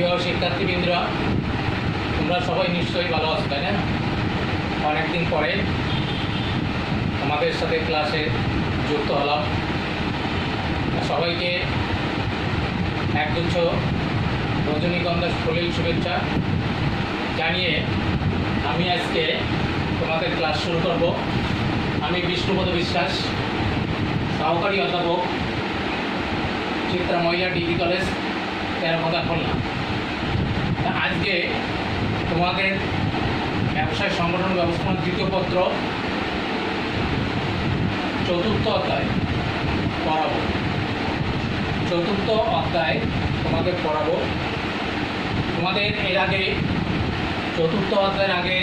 প্রিয় শিক্ষার্থীবৃন্দরা, তোমরা সবাই নিশ্চয়ই ভালো আছো, তাই না? অনেকদিন পরে আমাদের সাথে ক্লাসে যুক্ত হলাম। সবাইকে একগুচ্ছ রজনীগন্ধা ফুলের শুভেচ্ছা জানিয়ে আমি আজকে তোমাদের ক্লাস শুরু করব। আমি বিষ্ণুপদ বিশ্বাস, সহকারী অধ্যাপক, চিত্রা মহিলা ডিগ্রি কলেজ, তেরোপদা, খুলনা। আজকে তোমাদের ব্যবসায় সংগঠন ব্যবস্থাপনার দ্বিতীয় পত্র চতুর্থ অধ্যায় পড়াবো। চতুর্থ অধ্যায় তোমাদের পড়াবো। তোমাদের এর আগে চতুর্থ অধ্যায়ের আগে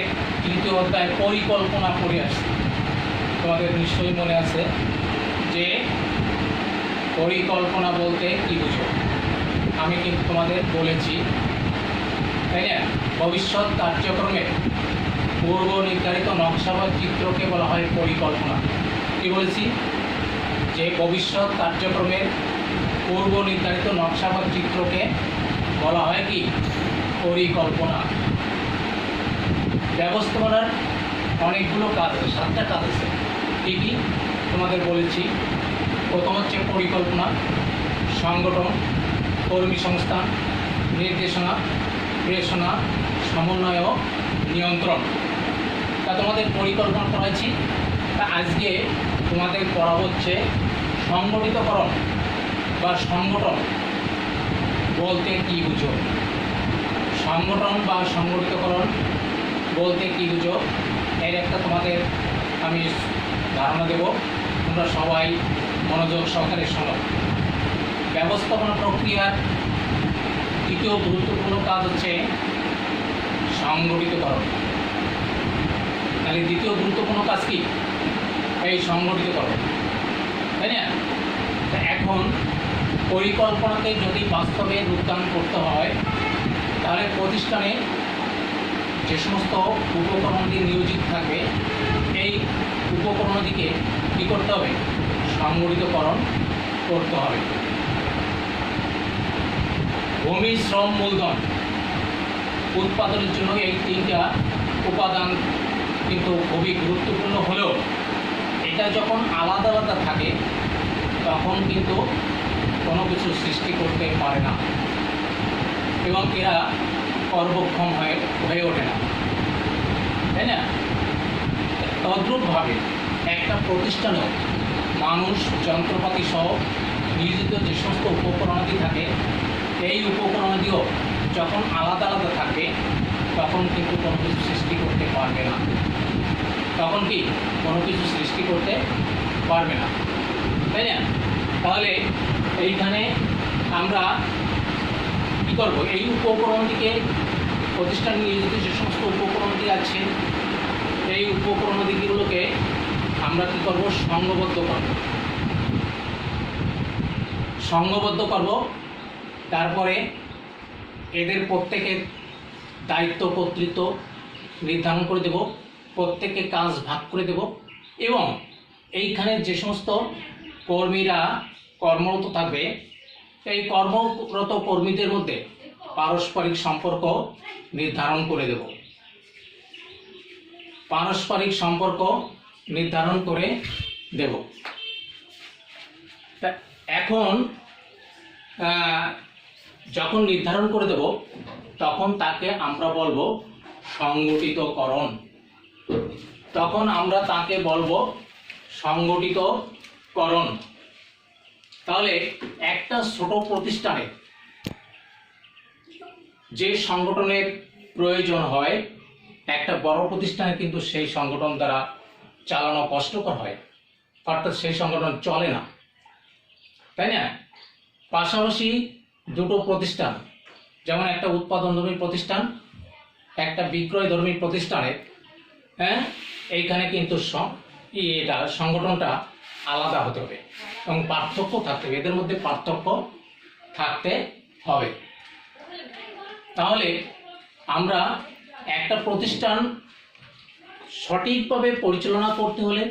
তৃতীয় অধ্যায় পরিকল্পনা পড়ে আসছে। তোমাদের নিশ্চয়ই মনে আছে যে পরিকল্পনা বলতে কী বুঝো। আমি কিন্তু তোমাদের বলেছি, তাই না? ভবিষ্যৎ কার্যক্রমের পূর্ব নির্ধারিত নকশা বা চিত্রকে বলা হয় পরিকল্পনা। কি বলেছি? যে ভবিষ্যৎ কার্যক্রমের পূর্ব নির্ধারিত নকশা বা চিত্রকে বলা হয় কি? পরিকল্পনা। ব্যবস্থাপনার অনেকগুলো কাজ আছে, 7টা কাজ আছে। কী কী তোমাদের বলেছি? প্রথম হচ্ছে পরিকল্পনা, সংগঠন, কর্মী সংস্থান, নির্দেশনা, প্রেষণা, সমন্বয় ও নিয়ন্ত্রণ। তা তোমাদের পরিকল্পনা করাইছি। তা আজকে তোমাদের পড়া হচ্ছে সংগঠিতকরণ বা সংগঠন বলতে কী বুঝো। সংগঠন বা সংগঠিতকরণ বলতে কী বুঝো এর একটা তোমাদের আমি ধারণা দেব। তোমরা সবাই মনোযোগ সহকারে শোনো। ব্যবস্থাপনা প্রক্রিয়ার দ্বিতীয় গুরুত্বপূর্ণ কাজ হচ্ছে সংগঠিতকরণ। তাহলে দ্বিতীয় গুরুত্বপূর্ণ কাজ কি? এই সংগঠিতকরণ, তাই না? এখন পরিকল্পনাকে যদি বাস্তবে রূপদান করতে হয়, তাহলে প্রতিষ্ঠানে যে সমস্ত উপকরণ দিয়ে নিয়োজিত থাকবে, এই উপকরণটিকে কী করতে হবে? সংগঠিতকরণ করতে হবে। ভূমি, শ্রম, মূলধন উৎপাদনের জন্য এই 3টা উপাদান কিন্তু খুবই গুরুত্বপূর্ণ হলেও এটা যখন আলাদা আলাদা থাকে তখন কিন্তু কোনো কিছু সৃষ্টি করতে পারে না এবং এরা কর্মক্ষম হয়ে ওঠে না, তাই না? তদ্রূপভাবে একটা প্রতিষ্ঠানেও মানুষ, যন্ত্রপাতি সহ নিয়োজিত যে সমস্ত উপকরণাদি থাকে, এই উপকরণাদিও যখন আলাদা আলাদা থাকে তখন কিন্তু কোনো কিছু সৃষ্টি করতে পারবে না। তখন কি কোনো কিছু সৃষ্টি করতে পারবে না, তাই না? তাহলে এইখানে আমরা কী করব? এই উপকরণটিকে, প্রতিষ্ঠান নিয়োজিত যে সমস্ত উপকরণটি আছে, এই উপকরণদিগুলোকে আমরা কী করব? সংঘবদ্ধ করব। তারপরে এদের প্রত্যেকের দায়িত্ব কর্তৃত্ব নির্ধারণ করে দেব, প্রত্যেককে কাজ ভাগ করে দেব এবং এইখানে যে সমস্ত কর্মীরা কর্মরত থাকবে, এই কর্মরত কর্মীদের মধ্যে পারস্পরিক সম্পর্ক নির্ধারণ করে দেব। পারস্পরিক সম্পর্ক নির্ধারণ করে দেব। তা এখন যখন নির্ধারণ করে দেব তখন তাকে আমরা বলবো সংগঠিতকরণ। তখন আমরা তাকে বলবো সংগঠিতকরণ। তাহলে একটা ছোট প্রতিষ্ঠানে যে সংগঠনের প্রয়োজন হয়, একটা বড় প্রতিষ্ঠানে কিন্তু সেই সংগঠন দ্বারা চালানো কষ্টকর হয়, অর্থাৎ সেই সংগঠন চলে না, তাই না? পাশাপাশি দুটো প্রতিষ্ঠান, যেমন একটা উৎপাদনধর্মী প্রতিষ্ঠান, একটা বিক্রয়ধর্মী প্রতিষ্ঠানে, এইখানে কিন্তু এটা সংগঠনটা আলাদা হতে হবে এবং পার্থক্য থাকতে হবে, এদের মধ্যে পার্থক্য থাকতে হবে। তাহলে আমরা একটা প্রতিষ্ঠান সঠিকভাবে পরিচালনা করতে হলে,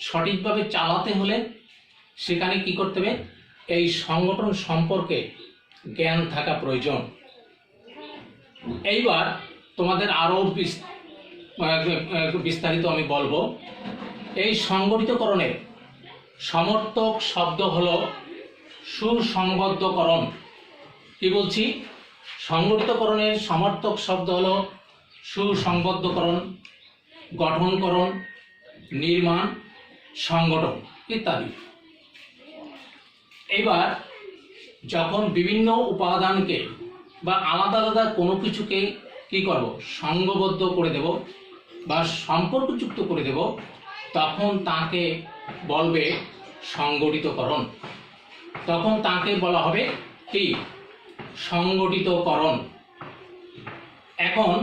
সঠিকভাবে চালাতে হলে সেখানে কি করতে হবে? এই সংগঠন সম্পর্কে জ্ঞান থাকা প্রয়োজন। এইবার তোমাদের আরও বিস্তারিত আমি বলবো। এই সংগঠিতকরণের সমর্থক শব্দ হলো সুসংবদ্ধকরণ। কি বলছি? সংগঠিতকরণের সমর্থক শব্দ হলো সুসংবদ্ধকরণ, গঠনকরণ, নির্মাণ, সংগঠন ইত্যাদি। এবার যখন বিভিন্ন উপাদানকে বা আলাদা আলাদা কোনো কিছুকে কি করব, সংঘবদ্ধ করে দেব বা সম্পর্কযুক্ত করে দেব, তখন তাকে বলবে সংগঠিতকরণ। তখন তাকে বলা হবে কি? সংগঠিতকরণ। এখন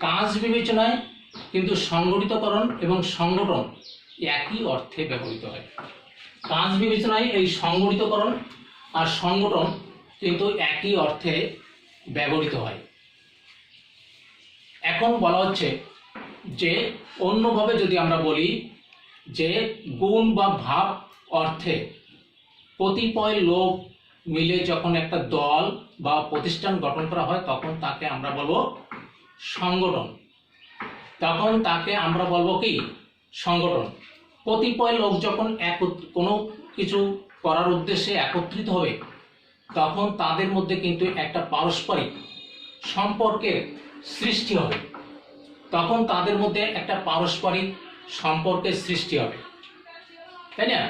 কাজ বিবেচনায় কিন্তু সংগঠিতকরণ এবং সংগঠন একই অর্থে ব্যবহৃত হয়। কাজ বিবেচনায় এই সংগঠিতকরণ আর সংগঠন কিন্তু একই অর্থে ব্যবহৃত হয়। এখন বলা হচ্ছে যে অন্যভাবে যদি আমরা বলি যে গুণ বা ভাব অর্থে কতিপয় লোক মিলে যখন একটা দল বা প্রতিষ্ঠান গঠন করা হয় তখন তাকে আমরা বলবো সংগঠন। তখন তাকে আমরা বলবো কি? সংগঠন। কতিপয় লোক যখন কোনো কিছু করার উদ্দেশ্যে একত্রিত হবে তখন তাদের মধ্যে কিন্তু একটা পারস্পরিক সম্পর্কের সৃষ্টি হবে। তখন তাদের মধ্যে একটা পারস্পরিক সম্পর্কের সৃষ্টি হবে, তাই না?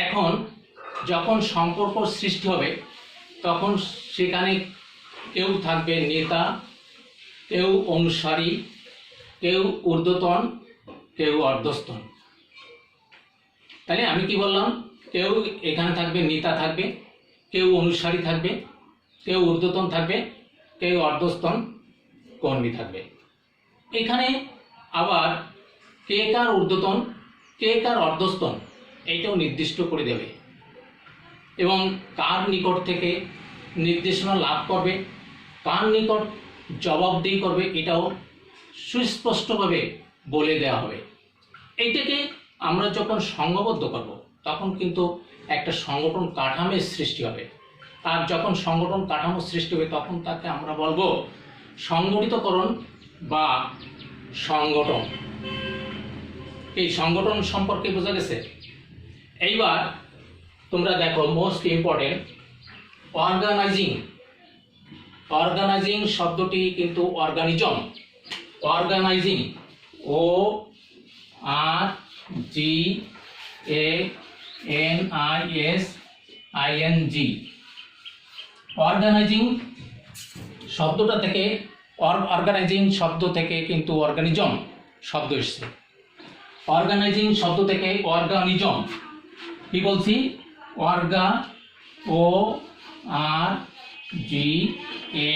এখন যখন সম্পর্ক সৃষ্টি হবে তখন সেখানে কেউ থাকবে নেতা, কেউ অনুসারী, কেউ ঊর্ধ্বতন, কেউ অর্ধস্তন। তাহলে আমি কি বললাম? কেউ এখানে থাকবে, নেতা থাকবে, কেউ অনুসারী থাকবে, কেউ ঊর্ধ্বতন থাকবে, কেউ অর্ধস্তন কর্মী থাকবে। এখানে আবার কে কার ঊর্ধ্বতন, কে কার অর্ধস্তন এইটাও নির্দিষ্ট করে দেবে এবং কার নিকট থেকে নির্দেশনা লাভ করবে, কার নিকট জবাবদিহি করবে, এটাও সুস্পষ্টভাবে বলে দেওয়া হবে। এইটাকে আমরা যখন সংঘবদ্ধ করব তখন কিন্তু একটা সংগঠন কাঠামোর সৃষ্টি হবে। আর যখন সংগঠন কাঠামো সৃষ্টি হবে তখন তাকে আমরা বলবো সংগঠিতকরণ বা সংগঠন। এই সংগঠন সম্পর্কে বোঝা গেছে। এইবার তোমরা দেখো মোস্ট ইম্পর্টেন্ট অর্গানাইজিং। অর্গানাইজিং শব্দটি কিন্তু organism. Organizing, O R G A N I S I N G. Organizing শব্দটা থেকে অর্গানাইজিং শব্দ থেকে কিন্তু অর্গানিজম শব্দ এসছে। অর্গানাইজিং শব্দ থেকে অর্গানিজম। কি বলছি? অর্গা, O R G A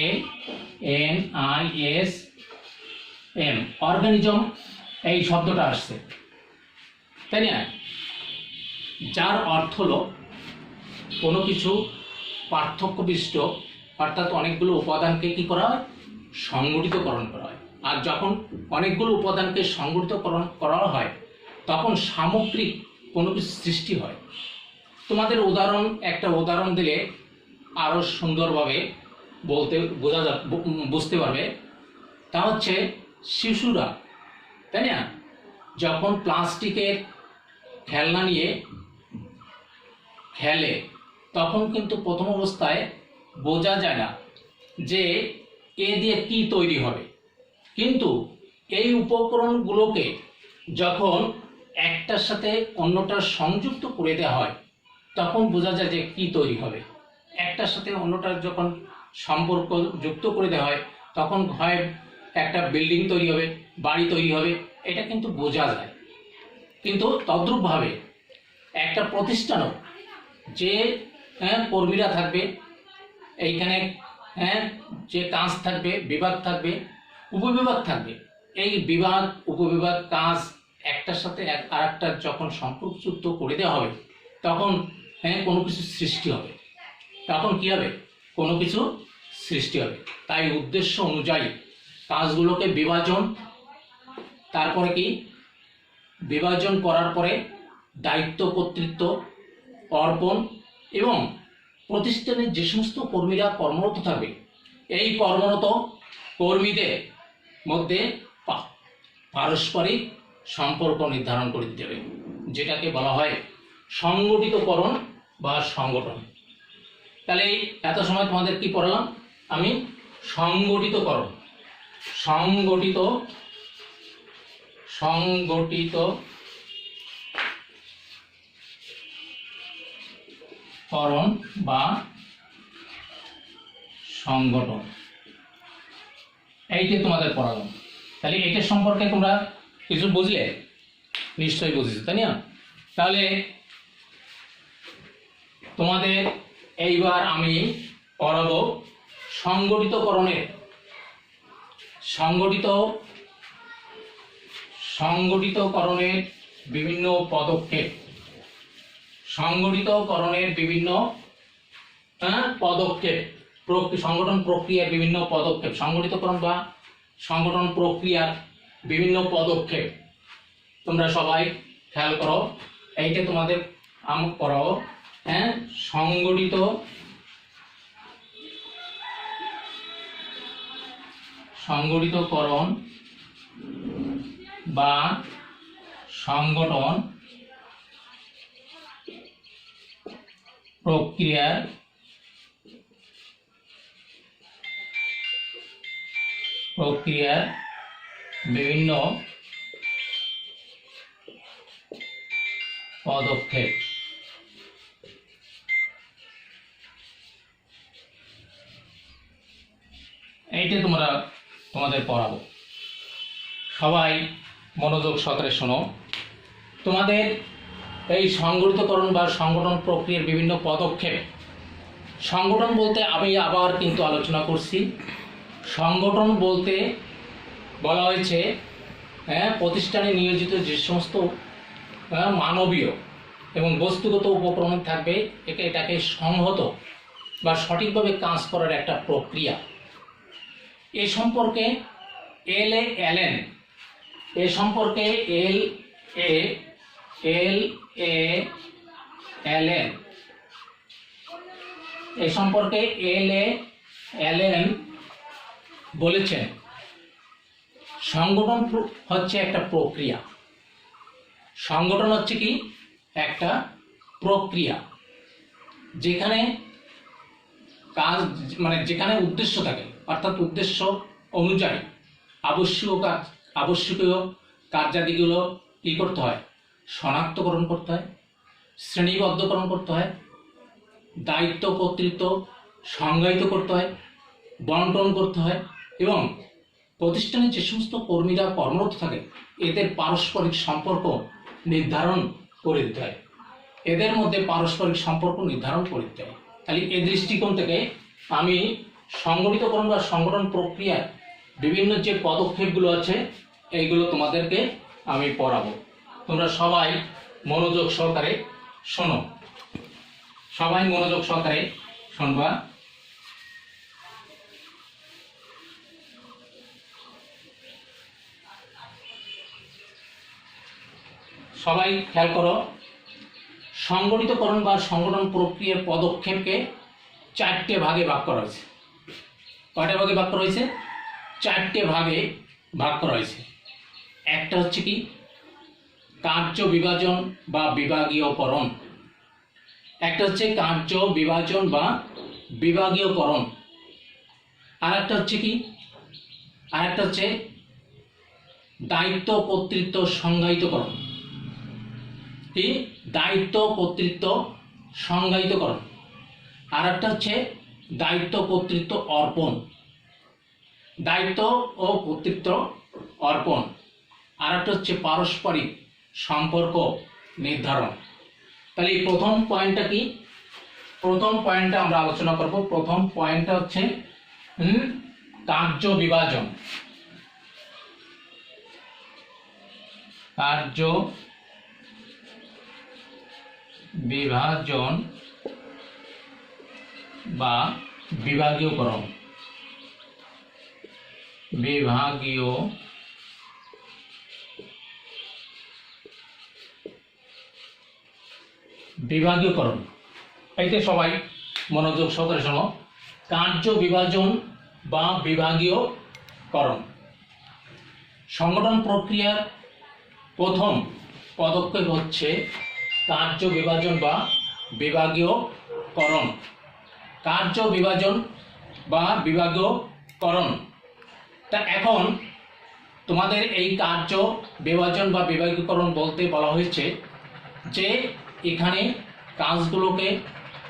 N I S M, organism এই শব্দটা আসছে, তাই না? যার অর্থ হলো কোনো কিছু পার্থক্য বিশিষ্ট, অর্থাৎ অনেকগুলো উপাদানকে কি করা হয়? সংগঠিতকরণ করা হয়। আর যখন অনেকগুলো উপাদানকে সংগঠিতকরণ করা হয় তখন সামগ্রিক কোনো কিছু সৃষ্টি হয়। তোমাদের একটা উদাহরণ দিলে আরও সুন্দরভাবে বুঝতে পারবে। তা হচ্ছে শিশুরা, তাই না, যখন প্লাস্টিকের খেলনা নিয়ে খেলে তখন কিন্তু প্রথম অবস্থায় বোঝা যায় না যে এ দিয়ে কি তৈরি হবে, কিন্তু এই উপকরণগুলোকে যখন একটার সাথে অন্যটা সংযুক্ত করে দেওয়া হয় তখন বোঝা যায় যে কি তৈরি হবে। একটার সাথে অন্যটার যখন সম্পর্ক যুক্ত করে দেওয়া হয় তখন হয় একটা বিল্ডিং তৈরি হবে, বাড়ি তৈরি হবে, এটা কিন্তু বোঝা যায়। কিন্তু তদ্রূপভাবে একটা প্রতিষ্ঠানও যে কর্মীরা থাকবে, এইখানে যে কাজ থাকবে, বিভাগ থাকবে, উপবিভাগ থাকবে, এই বিভাগ উপবিভাগ কাজ একটার সাথে আরেকটার যখন সম্পর্কযুক্ত করে দেওয়া হবে তখন কোনো কিছু সৃষ্টি হবে। তখন কি হবে? কোনো কিছু সৃষ্টি হবে। তাই উদ্দেশ্য অনুযায়ী কাজগুলোকে বিভাজন, তারপরে কি বিভাজন করার পরে দায়িত্ব কর্তৃত্ব অর্পণ এবং প্রতিষ্ঠানের যে সমস্ত কর্মীরা কর্মরত থাকবে এই কর্মরত কর্মীদের মধ্যে পারস্পরিক সম্পর্ক নির্ধারণ করে দিতে হবে, যেটাকে বলা হয় সংগঠিতকরণ বা সংগঠন। তাহলে এত সময় তোমাদের কি পড়ালাম আমি? সংগঠিতকরণ, সংগঠিতকরণ বা সংগঠন, এইটাই তোমাদের পড়ালাম। তাহলে এইটার সম্পর্কে তোমরা কিছু বুঝলে? নিশ্চয়ই বুঝেছো, তাই না? তাহলে তোমাদের এইবার আমি পড়াবো সংগঠিতকরণের বিভিন্ন পদক্ষেপ, সংগঠন প্রক্রিয়ার বিভিন্ন পদক্ষেপ, সংগঠিতকরণ বা সংগঠন প্রক্রিয়ার বিভিন্ন পদক্ষেপ। তোমরা সবাই খেয়াল করো, এইটা তোমাদের আমি পড়াবো। হ্যাঁ, সংগঠিতকরণ বা সংগঠন প্রক্রিয়ার বিভিন্ন পদক্ষেপ। এইটা তোমাদের পড়াবো। সবাই মনোযোগ সহকারে শোনো। তোমাদের এই সংগঠিতকরণ বা সংগঠন প্রক্রিয়ার বিভিন্ন পদক্ষেপ, সংগঠন বলতে আমি আবার কিন্তু আলোচনা করছি, সংগঠন বলতে বলা হয়েছে প্রতিষ্ঠানে নিয়োজিত যে সমস্ত মানবীয় এবং বস্তুগত উপকরণ থাকবে, এটাকে সংহত বা সঠিকভাবে কাজ করার একটা প্রক্রিয়া। এ সম্পর্কে এল এ অ্যালেন বলেছেন সংগঠন হচ্ছে একটা প্রক্রিয়া। সংগঠন হচ্ছে কি? একটা প্রক্রিয়া, যেখানে কাজ যেখানে উদ্দেশ্য থাকে, অর্থাৎ উদ্দেশ্য অনুযায়ী আবশ্যকীয় কার্যাদিগুলো কি করতে হয়? শনাক্তকরণ করতে হয়, শ্রেণীবদ্ধকরণ করতে হয়, দায়িত্ব কর্তৃত্ব সংজ্ঞায়িত করতে হয়, বন্টন করতে হয়, এবং প্রতিষ্ঠানে যে সমস্ত কর্মীরা কর্মরত থাকে এদের পারস্পরিক সম্পর্ক নির্ধারণ করে দিতে হয়, এদের মধ্যে পারস্পরিক সম্পর্ক নির্ধারণ করে দিতে হয়। তাহলে এই দৃষ্টিকোণ থেকে আমি সংগঠিতকরণ বা সংগঠন প্রক্রিয়ার বিভিন্ন যে পদক্ষেপগুলো আছে এইগুলো তোমাদেরকে আমি পড়াবো। তোমরা সবাই মনোযোগ সহকারে শোনো, সবাই মনোযোগ সহকারে শুনবা। সবাই খেয়াল করো, সংগঠিতকরণ বা সংগঠন প্রক্রিয়ার পদক্ষেপকে চারটে ভাগে ভাগ করা হয়েছে। কয়টা ভাগে ভাগ করা হয়েছে? চারটে ভাগে ভাগ করা হয়েছে। একটা হচ্ছে কি? কার্য বিভাজন বা বিভাগীয়করণ। একটা হচ্ছে কার্য বিভাজন বা বিভাগীয়করণ। আর একটা হচ্ছে কি? আর একটা হচ্ছে দায়িত্ব কর্তৃত্ব সংজ্ঞায়িতকরণ। কি? দায়িত্ব কর্তৃত্ব সংজ্ঞায়িতকরণ। আর একটা হচ্ছে দায়িত্ব কর্তৃত্ব অর্পণ। দায়িত্ব ও কর্তৃত্ব অর্পণ। আর একটা হচ্ছে পারস্পরিক সম্পর্ক নির্ধারণ। তাহলে এই প্রথম পয়েন্টটা কি? প্রথম পয়েন্টটা আমরা আলোচনা করব। প্রথম পয়েন্টটা হচ্ছে কার্য বিভাজন। কার্য বিভাজন বা বিভাগীয়করণ। বিভাগীয়করণ এইতে সবাই মনোযোগ সহকারে শোনো। কার্য বিভাজন বা করণ। সংগঠন প্রক্রিয়ার প্রথম পদক্ষেপ হচ্ছে কার্য বিভাজন বা বিভাগীয়করণ। কার্য বিভাজন বা বিভাগীয়করণ। তা এখন তোমাদের এই কার্য বিভাজন বা বিভাগীকরণ বলতে বলা হয়েছে যে এখানে কাজগুলোকে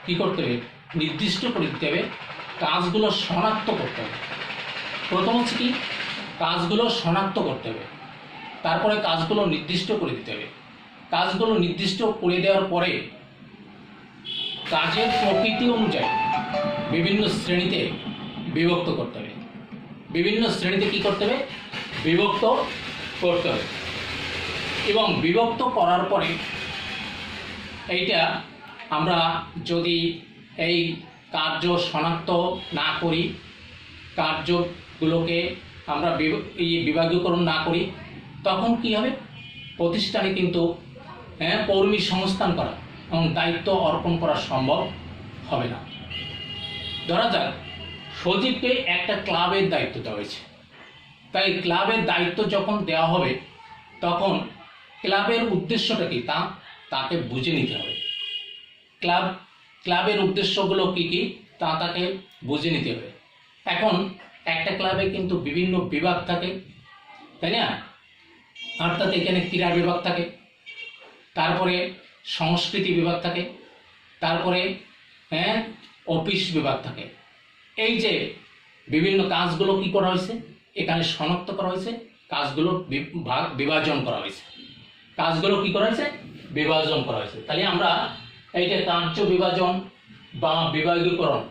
কি করতে হবে, নির্দিষ্ট করে দিতে হবে, কাজগুলো শনাক্ত করতে হবে। প্রথম হচ্ছে কি, কাজগুলো শনাক্ত করতে হবে, তারপরে কাজগুলো নির্দিষ্ট করে দিতে হবে। কাজগুলো নির্দিষ্ট করে দেওয়ার পরে কাজের প্রকৃতি অনুযায়ী বিভিন্ন শ্রেণীতে বিভক্ত করতে হবে। বিভিন্ন শ্রেণীতে কি করতে হবে, বিভক্ত করতে হবে। এবং বিভক্ত করার পরে এইটা আমরা যদি এই কার্য শনাক্ত না করি, কার্যগুলোকে আমরা বিভাগীয়করণ না করি, তখন কি হবে, প্রতিষ্ঠানে কিন্তু কর্মী সংস্থান করা এবং দায়িত্ব অর্পণ করা সম্ভব হবে না। ধরা যাক সজীবকে একটা ক্লাবের দায়িত্ব দেওয়া হয়েছে, তাই ক্লাবের দায়িত্ব যখন দেওয়া হবে তখন ক্লাবের উদ্দেশ্যটা কি তাকে বুঝে নিতে হবে। ক্লাবের উদ্দেশ্যগুলো কি কি তাকে বুঝে নিতে হবে। এখন একটা ক্লাবে কিন্তু বিভিন্ন বিভাগ থাকে, তাই না? অর্থাৎ এখানে ক্রীড়া বিভাগ থাকে, তারপরে সংস্কৃতি বিভাগ থাকে, তারপরে অফিস বিভাগ থাকে। এই যে বিভিন্ন কাজগুলো কি করা হয়েছে, এখানে শনাক্ত করা হয়েছে, কাজগুলো বিভাজন করা হয়েছে। কাজগুলো কি করা হয়েছে, বিভাজন করা হয়েছে। তাহলে আমরা এইটা কার্য বিভাজন বা বিভাগীকরণ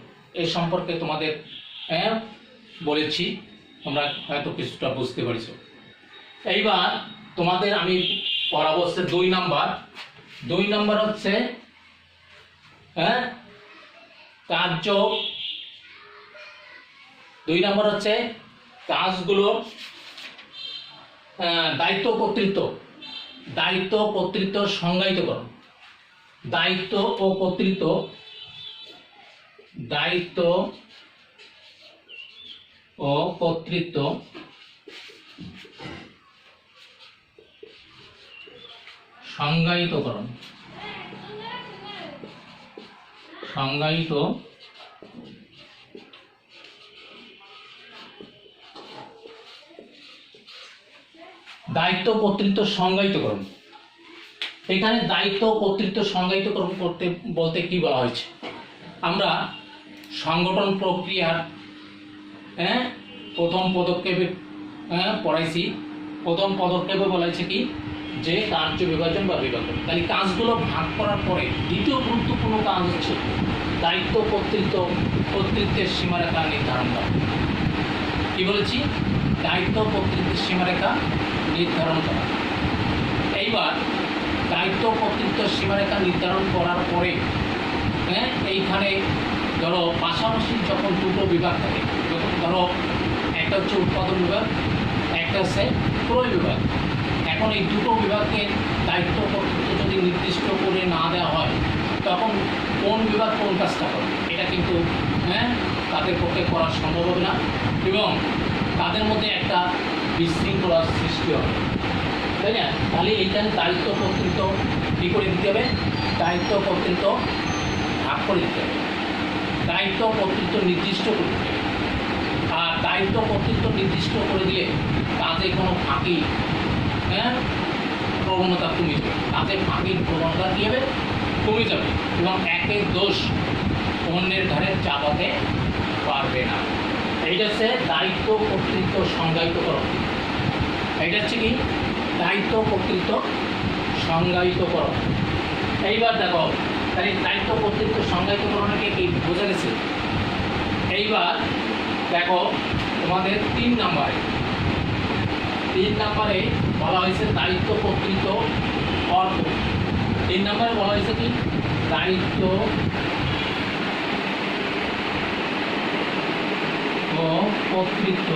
এই সম্পর্কে তোমাদের বলেছি, তোমরা হয়তো কিছুটা বুঝতে পারছো। এইবার তোমাদের আমি পড়াবো হচ্ছে 2 নাম্বার। 2 নাম্বার হচ্ছে কার্য। 2 নাম্বার হচ্ছে কাজগুলো দায়িত্ব কর্তৃত্ব। দায়িত্ব কর্তৃত্ব সংজ্ঞায়িতকরণ। দায়িত্ব ও কর্তৃত্ব, দায়িত্ব ও কর্তৃত্ব সংজ্ঞায়িতকরণ। সংজ্ঞায়িত দায়িত্ব কর্তৃত্ব সংজ্ঞায়িতকরণ। এখানে দায়িত্ব কর্তৃত্ব সংজ্ঞায়িতকরণ করতে বলতে কি বলা হয়েছে, আমরা সংগঠন প্রক্রিয়ার প্রথম পদক্ষেপে পড়াইছি। প্রথম পদক্ষেপে বলা হয়েছে কি, যে কার্য বিভাজন বা বিভাজন। তাহলে কাজগুলো ভাগ করার পরে দ্বিতীয় গুরুত্বপূর্ণ কাজ হচ্ছে দায়িত্ব কর্তৃত্বের সীমারেখা নির্ধারণ করা। কি বলেছি, দায়িত্ব কর্তৃত্বের সীমারেখা নির্ধারণ করা। এইবার দায়িত্ব কর্তৃত্ব সীমারেখা নির্ধারণ করার পরে এইখানে ধরো পাশাপাশি যখন দুটো বিভাগ থাকে, যখন ধরো একটা হচ্ছে উৎপাদন বিভাগ, একটা হচ্ছে ক্রয় বিভাগ। এখন এই দুটো বিভাগকে দায়িত্ব কর্তৃত্ব যদি নির্দিষ্ট করে না দেওয়া হয় তখন কোন বিভাগ কোন কাজটা করে এটা কিন্তু তাদের পক্ষে করা সম্ভব হবে না এবং তাদের মধ্যে একটা বিশৃঙ্খলার সৃষ্টি হবে, তাই না? তাহলে এইখানে দায়িত্ব কর্তৃত্ব কী করে দিতে হবে, দায়িত্ব কর্তৃত্ব ভাগ করে দিতে হবে, দায়িত্ব কর্তৃত্ব নির্দিষ্ট করে দিতে হবে। আর দায়িত্ব কর্তৃত্ব নির্দিষ্ট করে দিলে কাজে কোনো ফাঁকি প্রবণতা কমে যাবে। কাজে ফাঁকির প্রবণতা কী হবে, কমে যাবে এবং একের দোষ অন্যের ঘাড়ে চাপাতে পারবে না। এইটা হচ্ছে দায়িত্ব কর্তৃত্ব সংজ্ঞায়িতকরণ। এইটা হচ্ছে কি, দায়িত্ব কর্তৃত্ব সংজ্ঞায়িতকরণ। এইবার দেখো, তাহলে দায়িত্ব কর্তৃত্ব সংজ্ঞায়িতকরণকে কি বোঝা গেছে। এইবার দেখো তোমাদের 3 নাম্বারে বলা হয়েছে দায়িত্ব কর্তৃত্ব অর্থ। 3 নাম্বারে বলা হয়েছে কি, দায়িত্ব ও কর্তৃত্ব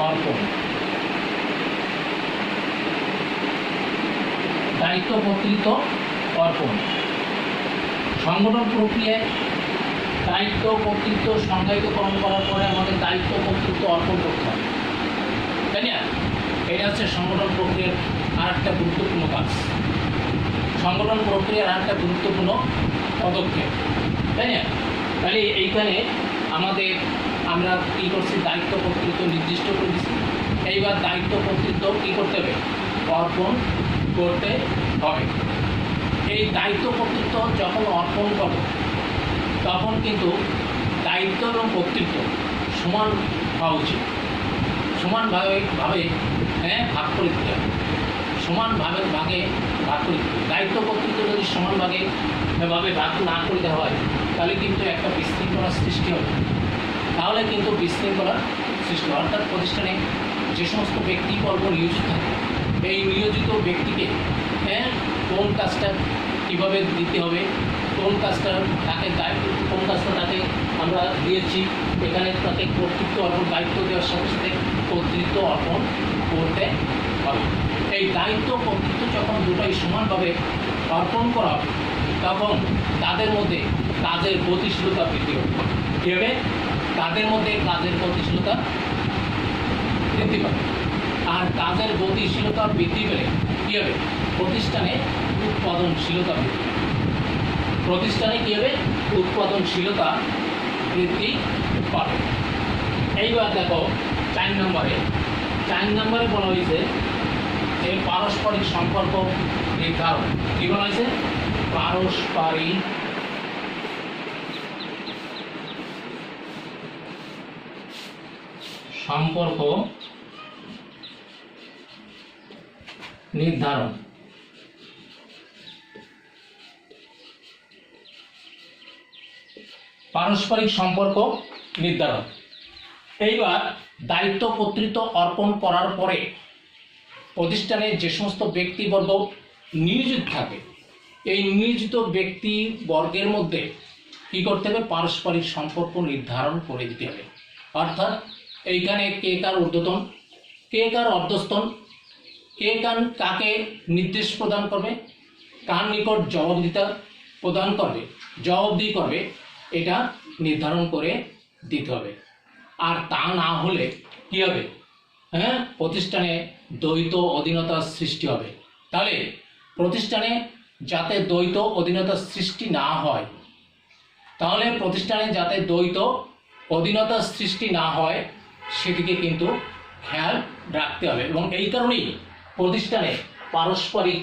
অর্পণ। দায়িত্ব কর্তৃত্ব অর্পণ সংগঠন প্রক্রিয়ায় দায়িত্ব কর্তৃত্ব সংজ্ঞায়িতকরণ করার পরে আমাদের দায়িত্ব কর্তৃত্ব অর্পণ করতে হবে, তাই না? এটা হচ্ছে সংগঠন প্রক্রিয়ার আর একটা গুরুত্বপূর্ণ কাজ, সংগঠন প্রক্রিয়ার আর একটা গুরুত্বপূর্ণ পদক্ষেপ, তাই না? তাহলে এইখানে আমরা কী করছি, দায়িত্ব কর্তৃত্ব নির্দিষ্ট করে দিচ্ছি। এইবার দায়িত্ব কর্তৃত্ব কী করতে হবে, অর্পণ করতে হবে। এই দায়িত্ব কর্তৃত্ব যখন অর্পণ করো তখন কিন্তু দায়িত্ব এবং কর্তৃত্ব সমান হওয়া উচিত, সমানভাবে ভাগ করে দিতে হবে, সমানভাবে ভাগে ভাগ করে দিতে হবে। দায়িত্ব কর্তৃত্ব যদি সমানভাবে ভাগ না করে দেওয়া হয় তাহলে কিন্তু একটা বিশৃঙ্খলার সৃষ্টি হবে, তাহলে কিন্তু বিশৃঙ্খলার সৃষ্টি হবে। অর্থাৎ প্রতিষ্ঠানে যে সমস্ত ব্যক্তিবর্গ নিয়োজিত থাকে এই নিয়োজিত ব্যক্তিকে কোন কাজটা কীভাবে দিতে হবে, কোন কাজটা তাকে কোন কাজটা তাকে আমরা দিয়েছি, এখানে তাকে কর্তৃত্ব অর্পণ, দায়িত্ব দেওয়ার সাথে সাথে কর্তৃত্ব অর্পণ করতে হবে। এই দায়িত্ব কর্তৃত্ব যখন দুটোই সমানভাবে অর্পণ করা হবে তখন তাদের মধ্যে কাজের গতিশীলতা বৃদ্ধি হবে। কী হবে? তাদের মধ্যে কাজের গতিশীলতা বৃদ্ধি পাবে। আর কাজের গতিশীলতা বৃদ্ধি পেলে কী হবে? প্রতিষ্ঠানে উৎপাদনশীলতা বৃদ্ধি পাবে। প্রতিষ্ঠানে কী হবে? উৎপাদনশীলতা বৃদ্ধি পাবে। এইবার দেখো 4 নম্বরে বলা হয়েছে এই পারস্পরিক সম্পর্ক নির্ধারণ। কী বলা হয়েছে? পারস্পরিক সম্পর্ক নির্ধারণ। পারস্পরিক সম্পর্ক নির্ধারণ। এইবার দায়িত্ব কর্তৃত্ব অর্পণ করার পরে প্রতিষ্ঠানে যে সমস্ত ব্যক্তিবর্গ নিয়োজিত থাকে এই নিয়োজিত ব্যক্তিবর্গের মধ্যে কী করতে হবে? পারস্পরিক সম্পর্ক নির্ধারণ করে দিতে হবে। অর্থাৎ এইখানে কে কার ঊর্ধ্বতন, কে কার অধস্তন, কে কাকে নির্দেশ প্রদান করবে, কার নিকট জবাবদিহিতা প্রদান করবে, জবাবদিহি করবে, এটা নির্ধারণ করে দিতে হবে। আর তা না হলে কী হবে? প্রতিষ্ঠানে দ্বৈত অধীনতার সৃষ্টি হবে। তাহলে প্রতিষ্ঠানে যাতে দ্বৈত অধীনতার সৃষ্টি না হয়, তাহলে প্রতিষ্ঠানে যাতে দ্বৈত অধীনতার সৃষ্টি না হয় সেদিকে কিন্তু খেয়াল রাখতে হবে। এবং এই কারণেই প্রতিষ্ঠানে পারস্পরিক